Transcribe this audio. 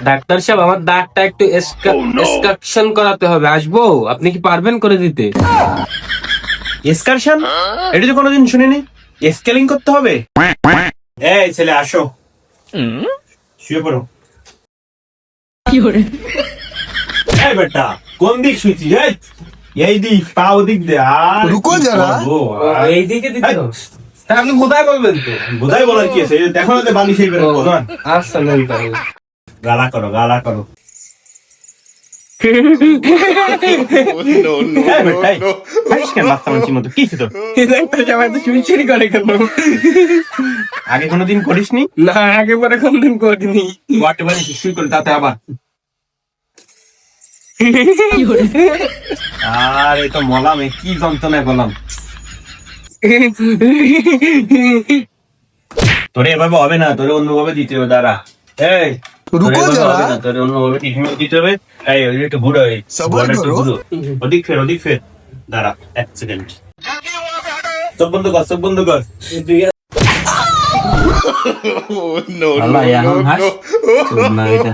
Doctor সাহেব, আমার দাঁতটা একটু এক্সট্রাকশন করাতে হবে, আসবো? আপনি কি পারবেন করে দিতে? এসকারশন? এটা তো কোনোদিন শুনিনি। স্কেলিং করতে হবে? এই ছেলে আসো, শুয়ে পড়ো। এই বেটা, কোন দিক শুয়েছিস? এই দিক, পা ওদিক দে। আর রুকো যারা। এইদিকে দিতে হবে। তা আপনি কোথায় বলবেন তো? বোধহয় বলার কি আছে? এই দেখো না, বালিশ এই বেরো। আচ্ছা, নেন তাহলে। গালা করো, গালা করো। এই বেটা, খাইস কেন বাচ্চা মানুষের মতো? কি ছিল? ডাক্তার সাহেব, এত চুরি করে কেন? আগে কোনোদিন করিসনি? না, একেবারে কোনদিন করিনি। ওয়াটে বাড়ি শুরু করে তাতে আবার। আর এই তো মলামে কি যন্ত্রণা করলাম। তোরে এভাবে হবে না, তোরে অন্যভাবে দিতে হবে। দাঁড়া, এই তোরে রুকো এভাবে যারা। হবে না, তোরে অন্যভাবে ট্রিটমেন্ট দিতে হবে। এই ওই একটু ঘুরো, এই সবার ঘোড়াটা একটু করো। ঘুরো। ওদিক ফের, ওদিক ফের। দাঁড়া, এক সেকেন্ড। চোখ বন্ধ কর, চোখ বন্ধ কর। আল্লাহ, এখন হাস। চোখ না এটা।